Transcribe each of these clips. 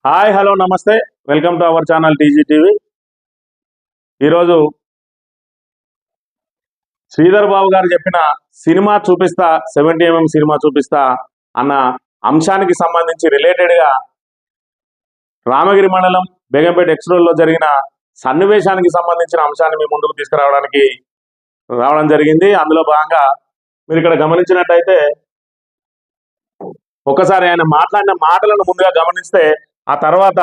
Hi hello నమస్తే welcome to our channel TG TV. ఈరోజు శ్రీధర్ బాబు గారు చెప్పిన సినిమా చూపిస్తా 70mm సినిమా చూపిస్తా అన్న అంశానికి సంబంధించి రిలేటెడ్గా రామగిరి మండలం బేగంపేట ఎక్స్ రోడ్లో జరిగిన సన్నివేశానికి సంబంధించిన అంశాన్ని మీ ముందుకు తీసుకురావడానికి రావడం జరిగింది. అందులో భాగంగా మీరు ఇక్కడ గమనించినట్టయితే ఒకసారి ఆయన మాట్లాడిన మాటలను ముందుగా గమనిస్తే ఆ తర్వాత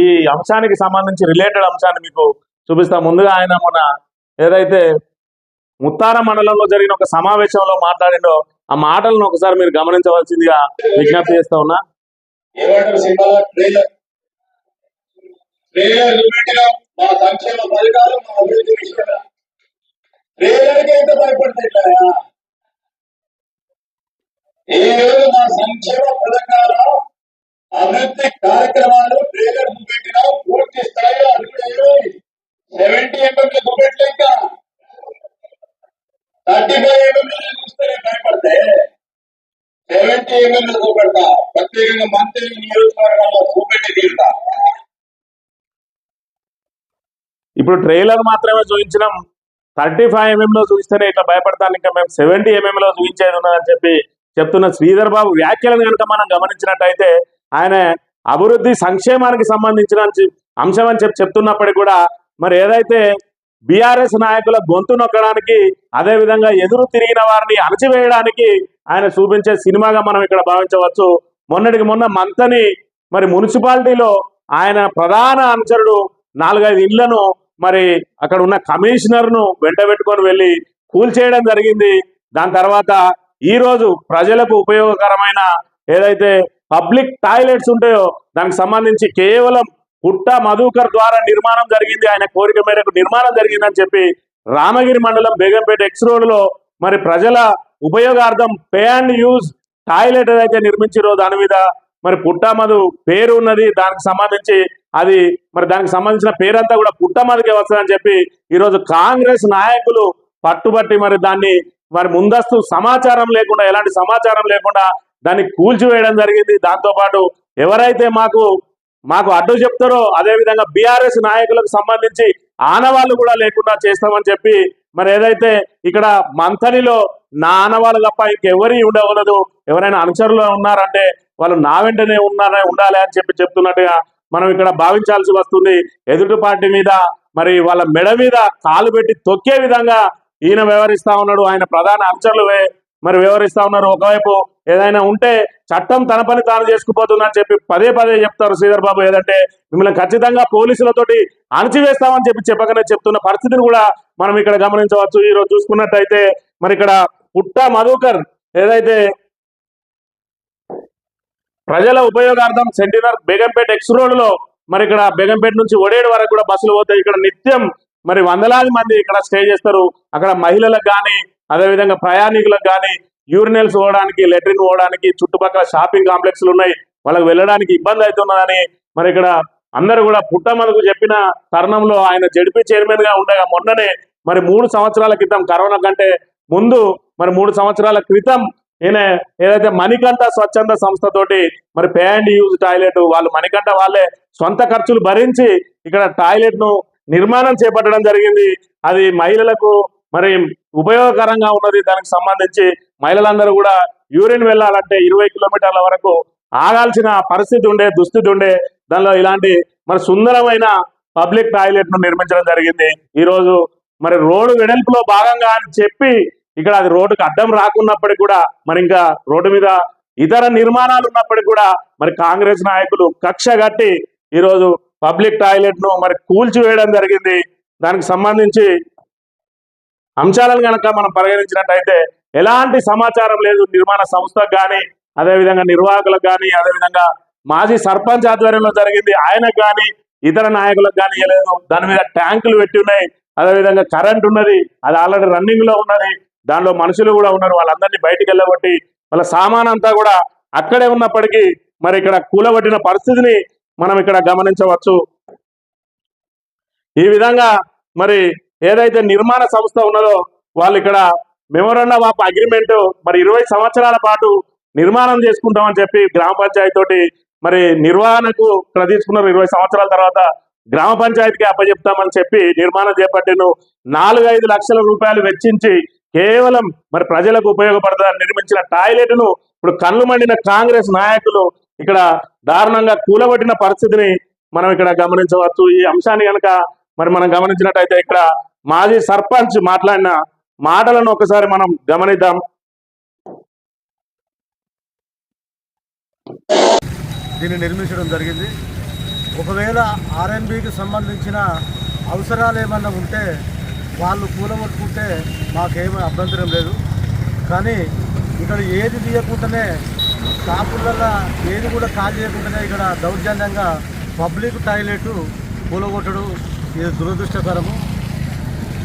ఈ అంశానికి సంబంధించి రిలేటెడ్ అంశాన్ని మీకు చూపిస్తా. ముందుగా ఆయన మొన్న ఏదైతే ముత్తార మండలంలో జరిగిన ఒక సమావేశంలో మాట్లాడిండో ఆ మాటలను ఒకసారి మీరు గమనించవలసిందిగా విజ్ఞప్తి చేస్తా ఉన్నా. మా సంక్షేమ పథకాల అభివృద్ధి కార్యక్రమాలు ట్రైలర్ చూపెట్టినా పూర్తి స్థాయిలో అడుగులు 70mm చూపెట్లే, ఇంకా 35mm చూస్తే భయపడితే 70mm చూపెడతా. ప్రత్యేకంగా మంత్రి నియోజకవర్గాల్లో చూపెట్టి తీరుతా. ఇప్పుడు ట్రైలర్ మాత్రమే చూపించినాం, 35mm లో చూపిస్తేనే ఇట్లా భయపడతాను, ఇంకా మేము 70mm లో చూపించేది ఉన్నదని చెప్పి చెప్తున్న శ్రీధర్ బాబు వ్యాఖ్యలను కనుక మనం గమనించినట్టయితే ఆయన అభివృద్ధి సంక్షేమానికి సంబంధించిన అంశం అని చెప్తున్నప్పటికీ కూడా మరి ఏదైతే బీఆర్ఎస్ నాయకుల గొంతు నొక్కడానికి అదేవిధంగా ఎదురు తిరిగిన వారిని అణచివేయడానికి ఆయన చూపించే సినిమాగా మనం ఇక్కడ భావించవచ్చు. మొన్నటికి మొన్న మంతని మరి మున్సిపాలిటీలో ఆయన ప్రధాన అనుచరుడు 4-5 ఇళ్లను మరి అక్కడ ఉన్న కమిషనర్ను వెంటబెట్టుకొని వెళ్ళి కూల్చేయడం జరిగింది. దాని తర్వాత ఈ రోజు ప్రజలకు ఉపయోగకరమైన ఏదైతే పబ్లిక్ టాయిలెట్స్ ఉంటాయో దానికి సంబంధించి కేవలం పుట్ట మధుకర్ ద్వారా నిర్మాణం జరిగింది, ఆయన కోరిక మేరకు నిర్మాణం జరిగిందని చెప్పి రామగిరి మండలం బేగంపేట ఎక్స్ రోడ్లో మరి ప్రజల ఉపయోగార్థం పే అండ్ యూజ్ టాయిలెట్ ఏదైతే నిర్మించారో దాని మీద మరి పుట్టమధు పేరు ఉన్నది. దానికి సంబంధించి అది మరి దానికి సంబంధించిన పేరంతా కూడా పుట్టమధుకే వస్తుందని చెప్పి ఈరోజు కాంగ్రెస్ నాయకులు పట్టుబట్టి మరి దాన్ని మరి ముందస్తు సమాచారం లేకుండా, ఎలాంటి సమాచారం లేకుండా దాన్ని కూల్చివేయడం జరిగింది. దాంతోపాటు ఎవరైతే మాకు అడ్డు చెప్తారో అదేవిధంగా బీఆర్ఎస్ నాయకులకు సంబంధించి ఆనవాళ్ళు కూడా లేకుండా చేస్తామని చెప్పి మరి ఏదైతే ఇక్కడ మంథనిలో నా ఆనవాళ్ళు తప్ప ఇంకెవరి ఉండవలదు, ఎవరైనా అనుచరులు ఉన్నారంటే వాళ్ళు నా వెంటనే ఉండాలి అని చెప్పి చెప్తున్నట్టుగా మనం ఇక్కడ భావించాల్సి వస్తుంది. ఎదుటి పార్టీ మీద మరి వాళ్ళ మెడ మీద కాలు పెట్టి తొక్కే విధంగా ఈయన వ్యవహరిస్తా ఉన్నాడు, ఆయన ప్రధాన అనుచరులు మరి వ్యవహరిస్తా ఉన్నారు. ఒకవైపు ఏదైనా ఉంటే చట్టం తన పని తాను చేసుకుపోతుందని చెప్పి పదే చెప్తారు శ్రీధర్ బాబు. ఏదంటే మిమ్మల్ని ఖచ్చితంగా పోలీసులతోటి అణచివేస్తామని చెప్పకనే చెప్తున్న పరిస్థితిని కూడా మనం ఇక్కడ గమనించవచ్చు. ఈరోజు చూసుకున్నట్టయితే మరి ఇక్కడ పుట్ట మధుకర్ ఏదైతే ప్రజల ఉపయోగార్థం సెంటినర్ బేగంపేట ఎక్స్ రోడ్లో మరి ఇక్కడ బేగంపేట నుంచి ఒడేడు వరకు కూడా బస్సులు పోతాయి. ఇక్కడ నిత్యం మరి వందలాది మంది ఇక్కడ స్టే చేస్తారు. అక్కడ మహిళలకు కానీ అదేవిధంగా ప్రయాణికులకు కానీ యూరినల్స్ పోవడానికి, లెట్రిన్ పోవడానికి చుట్టుపక్కల షాపింగ్ కాంప్లెక్స్లు ఉన్నాయి, వాళ్ళకి వెళ్ళడానికి ఇబ్బంది అవుతున్నదని మరి ఇక్కడ అందరూ కూడా పుట్టమధుకు చెప్పిన తరుణంలో ఆయన జడ్పీ చైర్మన్ గా ఉండగా మొన్ననే మరి 3 సంవత్సరాల క్రితం కరోనా కంటే ముందు మరి 3 సంవత్సరాల క్రితం ఈయన ఏదైతే మణికంఠ స్వచ్ఛంద సంస్థతోటి మరి పే అండ్ యూజ్ టాయిలెట్ వాళ్ళు మణికంఠ వాళ్ళే సొంత ఖర్చులు భరించి ఇక్కడ టాయిలెట్ ను నిర్మాణం చేపట్టడం జరిగింది. అది మహిళలకు మరి ఉపయోగకరంగా ఉన్నది. దానికి సంబంధించి మహిళలందరూ కూడా యూరిన్ వెళ్ళాలంటే 20 కిలోమీటర్ల వరకు ఆగాల్సిన పరిస్థితి ఉండే, దుస్థితి ఉండే. దానిలో ఇలాంటి మరి సుందరమైన పబ్లిక్ టాయిలెట్ ను నిర్మించడం జరిగింది. ఈరోజు మరి రోడ్డు వెడల్పులో భాగంగా అని చెప్పి ఇక్కడ అది రోడ్డుకు అడ్డం రాకున్నప్పటికీ కూడా మరి ఇంకా రోడ్డు మీద ఇతర నిర్మాణాలు ఉన్నప్పటికీ కూడా మరి కాంగ్రెస్ నాయకులు కక్ష కట్టి ఈరోజు పబ్లిక్ టాయిలెట్ ను మరి కూల్చివేయడం జరిగింది. దానికి సంబంధించి అంశాలను కనుక మనం పరిగణించినట్టయితే ఎలాంటి సమాచారం లేదు నిర్మాణ సంస్థకు కానీ అదేవిధంగా నిర్వాహకులకు కానీ అదేవిధంగా మాజీ సర్పంచ్ ఆధ్వర్యంలో జరిగింది ఆయనకు కానీ ఇతర నాయకులకు కానీ ఇవ్వలేదు. దాని మీద ట్యాంకులు పెట్టి ఉన్నాయి, అదేవిధంగా కరెంట్ ఉన్నది, అది ఆల్రెడీ రన్నింగ్ లో ఉన్నది, దానిలో మనుషులు కూడా ఉన్నారు. వాళ్ళందరినీ బయటికి వెళ్ళబట్టి వాళ్ళ సామాన్ అంతా కూడా అక్కడే ఉన్నప్పటికీ మరి ఇక్కడ కూలబట్టిన పరిస్థితిని మనం ఇక్కడ గమనించవచ్చు. ఈ విధంగా మరి ఏదైతే నిర్మాణ సంస్థ ఉన్నదో వాళ్ళు ఇక్కడ మెమోరాండం ఆఫ్ అగ్రిమెంట్ మరి 20 సంవత్సరాల పాటు నిర్మాణం చేసుకుంటామని చెప్పి గ్రామ పంచాయతీ తోటి మరి నిర్వహణకు ఇక్కడ తీసుకున్నారు 20 సంవత్సరాల తర్వాత గ్రామ పంచాయతీకి అప్పచెప్తామని చెప్పి నిర్మాణం చేపట్టిను 4-5 లక్షల రూపాయలు వెచ్చించి కేవలం మరి ప్రజలకు ఉపయోగపడతారని నిర్మించిన టాయిలెట్ను ఇప్పుడు కళ్ళు మండిన కాంగ్రెస్ నాయకులు ఇక్కడ దారుణంగా కూలగొట్టిన పరిస్థితిని మనం ఇక్కడ గమనించవచ్చు. ఈ అంశాన్ని కనుక మరి మనం గమనించినట్టయితే ఇక్కడ మాజీ సర్పంచ్ మాట్లాడిన మాటలను ఒకసారి మనం గమనిద్దాం. దీన్ని నిర్మించడం జరిగింది. ఒకవేళ ఆర్ఎన్బికి సంబంధించిన అవసరాలు ఏమన్నా ఉంటే వాళ్ళు కూలగొట్టుకుంటే మాకేమీ అభ్యంతరం లేదు. కానీ ఇక్కడ ఏది తీయకుండానే షాపులలో ఏది కూడా ఖాళీ చేయకుండానే ఇక్కడ దౌర్జన్యంగా పబ్లిక్ టాయిలెట్ కూలగొట్టడం ఇది దురదృష్టకరము.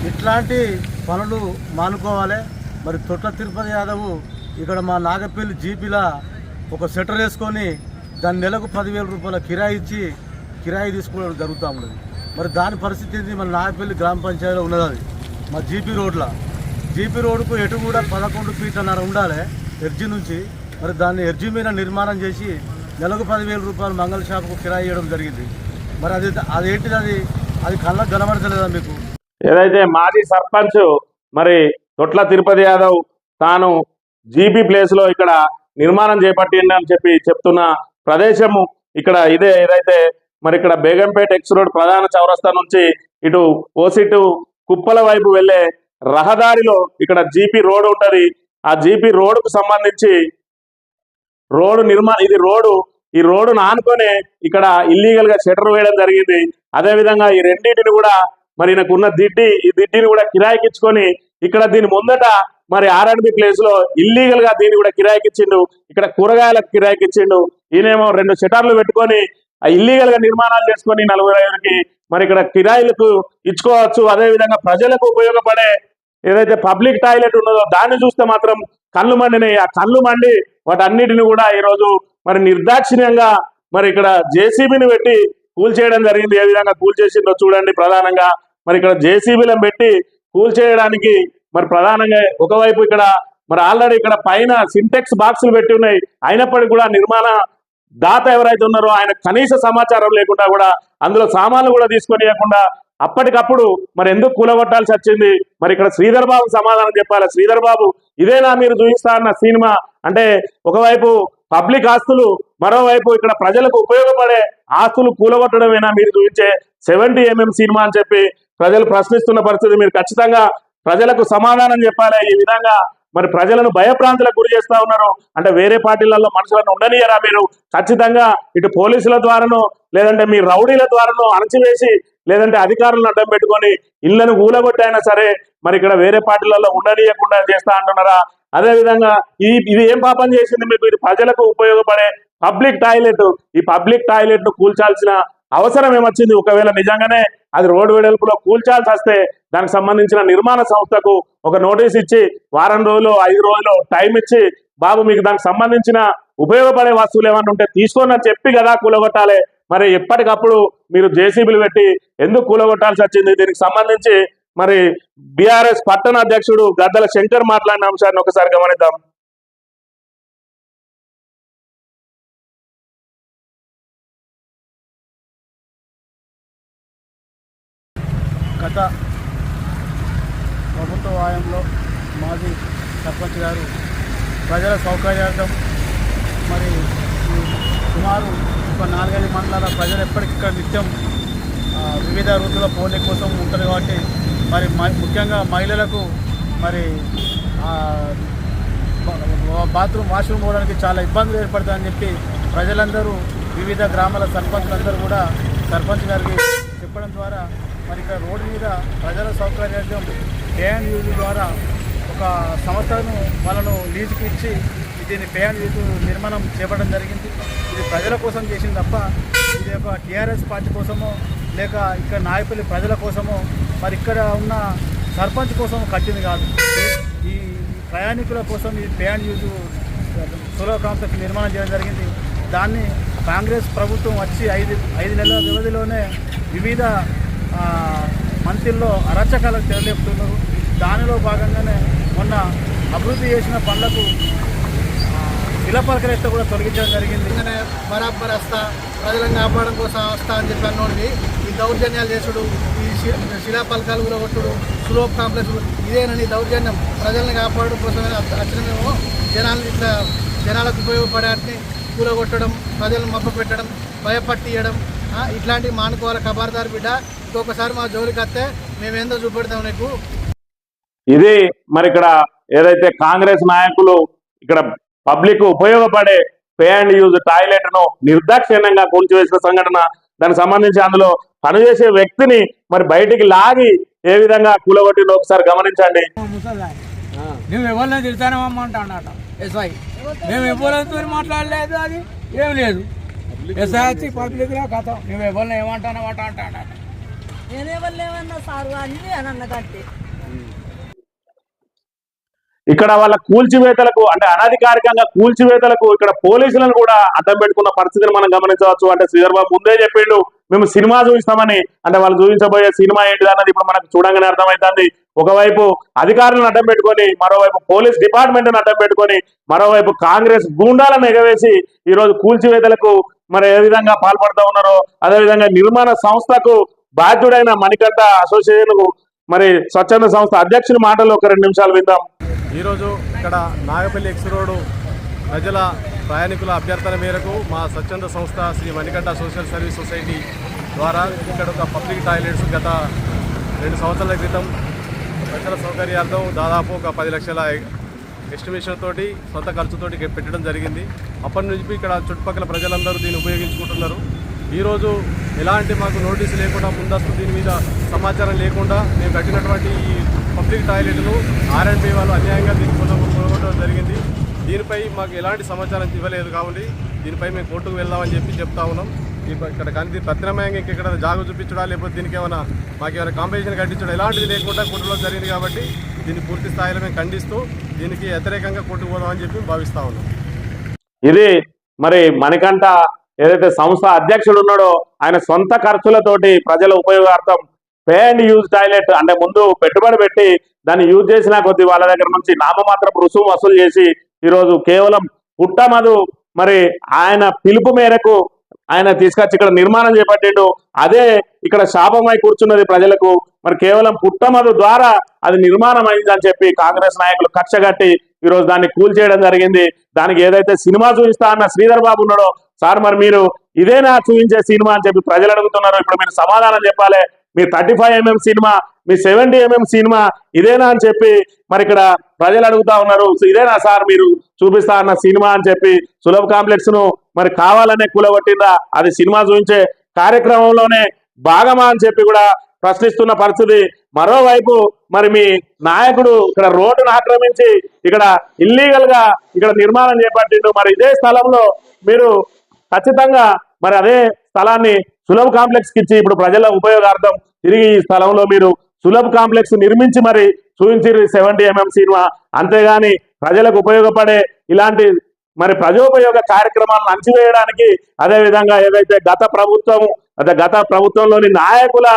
ఇట్లాంటి పనులు మానుకోవాలి. మరి తొట్ల తిరుపతి యాదవ్ ఇక్కడ మా నాగపల్లి జీపీలా ఒక షట్టర్ వేసుకొని దాని నెలకు 10,000 రూపాయల కిరాయి తీసుకోవడం జరుగుతూ ఉన్నది. మరి దాని పరిస్థితి ఏంటి? మన నాగపల్లి గ్రామ పంచాయతీలో ఉన్నది. అది మా జీపీ రోడ్కు ఎటు కూడా 11 ఫీట్లన్నర ఉండాలి ఎర్జీ నుంచి. మరి దాన్ని ఎర్జీ మీద నిర్మాణం చేసి నెలకు 10,000 రూపాయలు మంగళ షాపుకు కిరాయి ఇవ్వడం జరిగింది. మరి అదేంటిది? అది కళ్ళకు కనబడతలేదా మీకు? ఏదైతే మాజీ సర్పంచ్ మరి తొట్ల తిరుపతి యాదవ్ తాను జీపీ ప్లేస్ లో ఇక్కడ నిర్మాణం చేపట్టింది అని చెప్పి చెప్తున్న ప్రదేశము ఇక్కడ ఇదే. ఏదైతే మరి ఇక్కడ బేగంపేట ఎక్స్ రోడ్ ప్రధాన చౌరస్తా నుంచి ఇటు ఓసిటు కుప్పల వైపు వెళ్లే రహదారిలో ఇక్కడ జీపీ రోడ్ ఉంటది. ఆ జీపీ రోడ్డుకు సంబంధించి రోడ్డు ఈ రోడ్డును ఆనుకొనే ఇక్కడ ఇల్లీగల్ గా షట్టర్ వేయడం జరిగింది. అదే విధంగా ఈ రెండింటిని కూడా మరి ఈయనకున్న ఈ దిడ్డిని కూడా కిరాయికి ఇచ్చుకొని ఇక్కడ దీని ముందట మరి ఆర్ఎండ్బి ప్లేస్ లో ఇల్లీగల్ గా దీన్ని కూడా కిరాయికి ఇచ్చిండు. ఇక్కడ కూరగాయలకు కిరాయికి ఇచ్చిండు. ఈయనేమో 2 షటర్లు పెట్టుకొని ఆ ఇల్లీగల్ గా నిర్మాణాలు చేసుకొని 45కి మరి ఇక్కడ కిరాయిలకు ఇచ్చుకోవచ్చు. అదే విధంగా ప్రజలకు ఉపయోగపడే ఏదైతే పబ్లిక్ టాయిలెట్ ఉన్నదో దాన్ని చూస్తే మాత్రం కళ్ళు మండినాయి. ఆ కళ్ళు మండి వాటన్నిటిని కూడా ఈరోజు మరి నిర్దాక్షిణ్యంగా మరి ఇక్కడ జేసీబీని పెట్టి కూల్చేయడం జరిగింది. ఏ విధంగా కూల్చేసిందో చూడండి. ప్రధానంగా మరి ఇక్కడ జేసీబీలను పెట్టి కూల్చేయడానికి మరి ప్రధానంగా ఒకవైపు ఇక్కడ మరి ఆల్రెడీ ఇక్కడ పైన సింటెక్స్ బాక్సులు పెట్టి ఉన్నాయి. అయినప్పటికీ కూడా నిర్మాణ దాత ఎవరైతే ఉన్నారో ఆయన కనీస సమాచారం లేకుండా కూడా అందులో సామాన్లు కూడా తీసుకొని ఇవ్వకుండా అప్పటికప్పుడు మరి ఎందుకు కూలగొట్టాల్సి వచ్చింది? మరి ఇక్కడ శ్రీధర్ బాబు సమాధానం చెప్పాలి. శ్రీధర్ బాబు ఇదేనా మీరు చూపిస్తా అన్న సినిమా? అంటే ఒకవైపు పబ్లిక్ ఆస్తులు, మరోవైపు ఇక్కడ ప్రజలకు ఉపయోగపడే ఆస్తులు కూలగొట్టడమేనా మీరు చూపించే 70mm సినిమా అని చెప్పి ప్రజలు ప్రశ్నిస్తున్న పరిస్థితి. మీరు ఖచ్చితంగా ప్రజలకు సమాధానం చెప్పాలి. ఈ విధంగా మరి ప్రజలను భయప్రాంతులకు గురి చేస్తా ఉన్నారు. అంటే వేరే పార్టీలలో మనుషులను ఉండనియరా మీరు? ఖచ్చితంగా ఇటు పోలీసుల ద్వారానో లేదంటే మీ రౌడీల ద్వారానో అణచివేసి లేదంటే అధికారులను అడ్డం పెట్టుకొని ఇళ్లను కూలగొట్టైనా సరే మరి ఇక్కడ వేరే పార్టీలలో ఉండనీయకుండా చేస్తా అంటున్నారా? అదే విధంగా ఇది ఏం పాపం చేసింది మీకు? ఇది ప్రజలకు ఉపయోగపడే పబ్లిక్ టాయిలెట్. ఈ పబ్లిక్ టాయిలెట్ ను కూల్చాల్సిన అవసరం ఏమొచ్చింది? ఒకవేళ నిజంగానే అది రోడ్డు వెడల్పులో కూల్చాల్సి వస్తే దానికి సంబంధించిన నిర్మాణ సంస్థకు ఒక నోటీస్ ఇచ్చి 1 వారం రోజులు 5 రోజులు టైం ఇచ్చి బాబు మీకు దానికి సంబంధించిన ఉపయోగపడే వస్తువులు ఏమన్నా ఉంటే తీసుకొని అని చెప్పి కదా కూలగొట్టాలి. మరి ఎప్పటికప్పుడు మీరు జేసీబీలు పెట్టి ఎందుకు కూలగొట్టాల్సి వచ్చింది? దీనికి సంబంధించి మరి బీఆర్ఎస్ పట్టణ అధ్యక్షుడు గద్దల శంకర్ మాట్లాడిన అంశాన్ని ఒకసారి గమనిద్దాం. గత ప్రభుత్వ హయాంలో మాజీ సర్పంచ్ గారు ప్రజల సౌకర్యార్థం మరి సుమారు ఒక 4-5 మండలాల ప్రజలు ఎప్పటికక్కడ నిత్యం వివిధ ఋతుల పోనీ కోసం ఉంటుంది కాబట్టి మరి ముఖ్యంగా మహిళలకు మరి వాష్రూమ్ పోవడానికి చాలా ఇబ్బందులు ఏర్పడతాయని చెప్పి ప్రజలందరూ వివిధ గ్రామాల సర్పంచులందరూ కూడా సర్పంచ్ గారికి చెప్పడం ద్వారా మరి ఇక్కడ రోడ్డు మీద ప్రజల సౌకర్యార్థం పే అండ్ యూజ్ ద్వారా ఒక సంస్థను వాళ్ళను లీజుకి ఇచ్చి దీన్ని పే అండ్ యూజ్ నిర్మాణం చేపట్టడం జరిగింది. ఇది ప్రజల కోసం చేసింది తప్ప ఇది ఒక టీఆర్ఎస్ పార్టీ కోసమో లేక ఇక్కడ నాయపల్లి ప్రజల కోసమో మరి ఇక్కడ ఉన్న సర్పంచ్ కోసం కట్టింది కాదు. ఈ ప్రయాణికుల కోసం ఈ pay and use solar complex నిర్మాణం చేయడం జరిగింది. దాన్ని కాంగ్రెస్ ప్రభుత్వం వచ్చి 5 నెలల వ్యవధిలోనే వివిధ మంత్రుల్లో అరాచకాలకు తెరలేపుతున్నారు. దానిలో భాగంగానే మొన్న అభివృద్ధి చేసిన పనులకు శిలాపలకలు కూడా తొలగించడం జరిగింది. బరాబర్ వస్తా ప్రజలను కాపాడడం కోసం వస్తా అని చెప్పి అన్నోడిని ఈ దౌర్జన్యాలు చేసుడు, ఈ శిలాపలకాలు కూడా కొట్టుడు, సులోప్ కాంప్లెక్స్ ఇదేనని దౌర్జన్యం ప్రజల్ని కాపాడడం కోసమే వచ్చినమేమో జనాలకు ఉపయోగపడేటిని కూలగొట్టడం, ప్రజలను మబ్బ పెట్టడం, భయపట్టియడం ఇట్లాంటి మానుకోవాలి. ఖబర్దార్ బిడ్డ, ఇంకొకసారి మా జోలికి వస్తే మేమేందో చూపెడతాం నీకు. ఇది మరి ఇక్కడ ఏదైతే కాంగ్రెస్ నాయకులు ఇక్కడ పబ్లిక్ ఉపయోగపడే పే అండ్ యూజ్ టాయిలెట్ ను నిర్దాక్షిణ్యంగా కూల్చివేసిన సంఘటన, దానికి సంబంధించి అందులో పనిచేసే వ్యక్తిని మరి బయటికి లాగి ఏ విధంగా కూలగొట్టిందో ఒకసారి గమనించండి. మేము ఎవరిని తిడతానేమమ్మంటాడట ఎస్ఐ, మేము ఎవరితో మాట్లాడలేదు, అది ఏం లేదు. ఎస్ఐ వచ్చి పబ్లిక్ లో కథ మేము ఎవరిని ఏమంటానమాట అంటాడట. నేను ఎవరిని ఏమన్నా సారు అని అన్నదంటే ఇక్కడ వాళ్ళ కూల్చివేతలకు అంటే అనధికారికంగా కూల్చివేతలకు ఇక్కడ పోలీసులను కూడా అడ్డం పెట్టుకున్న పరిస్థితిని మనం గమనించవచ్చు. అంటే శ్రీధర్ బాబు ముందే చెప్పిండు మేము సినిమా చూపిస్తామని. అంటే వాళ్ళు చూపించబోయే సినిమా ఏంటిది అన్నది ఇప్పుడు మనకు చూడంగానే అర్థమవుతుంది. ఒకవైపు అధికారులను అడ్డం పెట్టుకొని, మరోవైపు పోలీస్ డిపార్ట్మెంట్ను అడ్డం పెట్టుకొని, మరోవైపు కాంగ్రెస్ గూండాలను ఎగవేసి ఈరోజు కూల్చివేతలకు మరి ఏ విధంగా పాల్పడుతూ ఉన్నారో, అదేవిధంగా నిర్మాణ సంస్థకు బాధ్యుడైన మణికంఠ అసోసియేషన్ మరి స్వచ్ఛంద సంస్థ అధ్యక్షుని మాటలు ఒక 2 నిమిషాలు విందాం. ఈరోజు ఇక్కడ నాగపల్లి ఎక్స్ రోడ్డు ప్రజల ప్రయాణికుల అభ్యర్థన మేరకు మా స్వచ్ఛంద సంస్థ Shri Manikanta social service society ద్వారా ఇక్కడ ఒక పబ్లిక్ టాయిలెట్స్ గత 2 సంవత్సరాల క్రితం ప్రజల సౌకర్యార్థం దాదాపు ఒక 10 లక్షల ఎస్టిమేషన్ తోటి సొంత ఖర్చుతోటి పెట్టడం జరిగింది. అప్పటి నుంచి ఇక్కడ చుట్టుపక్కల ప్రజలందరూ దీన్ని ఉపయోగించుకుంటున్నారు. ఈరోజు ఎలాంటి మాకు నోటీసు లేకుండా, ముందస్తు దీని మీద సమాచారం లేకుండా మేము కట్టినటువంటి ఈ పబ్లిక్ టాయిలెట్ను R&B వాళ్ళు అన్యాయంగా దీన్ని కొనగొట్టడం జరిగింది. దీనిపై మాకు ఎలాంటి సమాచారం ఇవ్వలేదు కాబట్టి దీనిపై మేము కోర్టుకు వెళ్దామని చెప్తా ఉన్నాం. ఇక్కడ కానీ ప్రత్యామ్నాయంగా ఇక్కడ జాగు చూపించడా, లేకపోతే దీనికి మాకేమైనా కాంపిటీషన్ కట్టించడం ఎలాంటిది లేకుండా కోర్టులో జరిగింది కాబట్టి దీన్ని పూర్తి స్థాయిలో మేము ఖండిస్తూ దీనికి వ్యతిరేకంగా కోర్టుకు పోదామని చెప్పి భావిస్తా ఉన్నాం. ఇది మరి మణికంఠ ఏదైతే సంస్థ అధ్యక్షుడు ఉన్నాడో ఆయన సొంత ఖర్చులతోటి ప్రజల ఉపయోగార్థం పే అండ్ యూజ్ టాయిలెట్ అంటే ముందు పెట్టుబడి పెట్టి దాన్ని యూజ్ చేసిన కొద్ది వాళ్ళ దగ్గర నుంచి నామమాత్రపు రుసుము వసూలు చేసి ఈరోజు కేవలం పుట్టమధు మరి ఆయన పిలుపు మేరకు ఆయన తీసుకొచ్చి ఇక్కడ నిర్మాణం చేపట్టిండు. అదే ఇక్కడ శాపమై కూర్చున్నది ప్రజలకు. మరి కేవలం పుట్టమధు ద్వారా అది నిర్మాణం అయిందని చెప్పి కాంగ్రెస్ నాయకులు కక్షగట్టి ఈరోజు దాన్ని కూల్చేయడం జరిగింది. దానికి ఏదైతే సినిమా చూపిస్తా అన్న శ్రీధర్ బాబు ఉన్నాడో, సార్ మరి మీరు ఇదేనా చూపించే సినిమా అని చెప్పి ప్రజలు అడుగుతున్నారు. ఇప్పుడు మీరు సమాధానం చెప్పాలి. మీ 35mm సినిమా, మీ 70mm సినిమా ఇదేనా అని చెప్పి మరి ఇక్కడ ప్రజలు అడుగుతా ఉన్నారు. ఇదేనా సార్ మీరు చూపిస్తా అన్న సినిమా అని చెప్పి సులభ కాంప్లెక్స్ ను మరి కావాలనే కూలగొట్టిందా, అది సినిమా చూపించే కార్యక్రమంలోనే భాగమా అని చెప్పి కూడా ప్రశ్నిస్తున్న పరిస్థితి. మరోవైపు మరి మీ నాయకుడు ఇక్కడ రోడ్డును ఆక్రమించి ఇక్కడ ఇల్లీగల్ గా ఇక్కడ నిర్మాణం చేపట్టిండు. మరి ఇదే స్థలంలో మీరు ఖచ్చితంగా మరి అదే స్థలాన్ని సులభ కాంప్లెక్స్ కి ఇచ్చి ఇప్పుడు ప్రజల ఉపయోగార్థం తిరిగి ఈ స్థలంలో మీరు సులభ కాంప్లెక్స్ నిర్మించి మరి చూపించి 70mm సినిమా. అంతేగాని ప్రజలకు ఉపయోగపడే ఇలాంటి మరి ప్రజోపయోగ కార్యక్రమాలను అణచివేయడానికి, అదేవిధంగా ఏదైతే గత ప్రభుత్వంలోని నాయకుల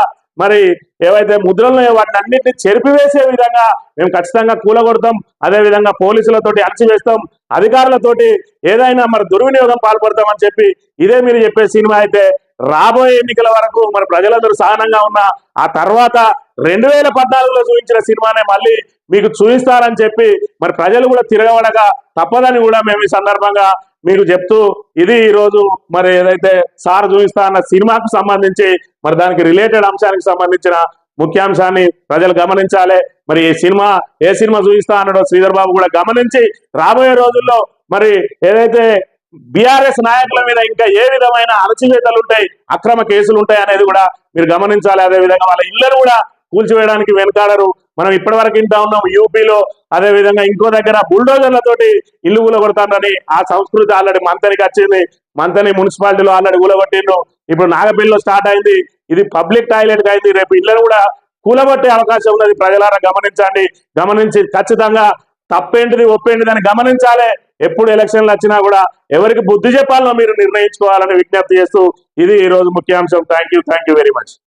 మరి ఏవైతే ముద్రలు వాటిని అన్నింటినీ చెరిపివేసే విధంగా మేము ఖచ్చితంగా కూలగొడతాం. అదేవిధంగా పోలీసులతోటి అణచివేస్తాం, అధికారులతోటి ఏదైనా మరి దుర్వినియోగం పాల్పడతామని చెప్పి ఇదే మీరు చెప్పే సినిమా అయితే రాబోయే ఎన్నికల వరకు మరి ప్రజలందరూ సహనంగా ఉన్న ఆ తర్వాత 2014లో చూపించిన సినిమానే మళ్ళీ మీకు చూపిస్తారని చెప్పి మరి ప్రజలు కూడా తిరగబడగా తప్పదని కూడా మేము ఈ సందర్భంగా మీకు చెప్తూ, ఇది ఈరోజు మరి ఏదైతే సార్ చూపిస్తా అన్న సినిమాకు సంబంధించి మరి దానికి రిలేటెడ్ అంశానికి సంబంధించిన ముఖ్యాంశాన్ని ప్రజలు గమనించాలి. మరి ఏ సినిమా చూపిస్తా అన్నాడో శ్రీధర్ బాబు కూడా గమనించి రాబోయే రోజుల్లో మరి ఏదైతే బీఆర్ఎస్ నాయకుల మీద ఇంకా ఏ విధమైన అణచివేతలు ఉంటాయి, అక్రమ కేసులు ఉంటాయి అనేది కూడా మీరు గమనించాలి. అదేవిధంగా వాళ్ళ ఇళ్లను కూడా కూల్చివేయడానికి వెనకాడరు. మనం ఇప్పటివరకు ఇంటా ఉన్నాం యూపీలో, అదేవిధంగా ఇంకో దగ్గర బుల్డోజర్లతోటి ఇల్లు కూలగొడతానని ఆ సంస్కృతి ఆల్రెడీ మంతనికి వచ్చింది. మంతని మున్సిపాలిటీలో ఆల్రెడీ కూలగొట్టిండ్రు. ఇప్పుడు నాగపల్లిలో స్టార్ట్ అయింది. ఇది పబ్లిక్ టాయిలెట్ అయింది. రేపు ఇళ్లను కూడా కూలగొట్టే అవకాశం ఉన్నది. ప్రజలారా గమనించండి. గమనించి ఖచ్చితంగా తప్పేంటిది ఒప్పేంటిది అని గమనించాలి. ఎప్పుడు ఎలక్షన్లు వచ్చినా కూడా ఎవరికి బుద్ధి చెప్పాలనో మీరు నిర్ణయించుకోవాలని విజ్ఞప్తి చేస్తూ ఇది ఈ రోజు ముఖ్యాంశం. Thank you very much.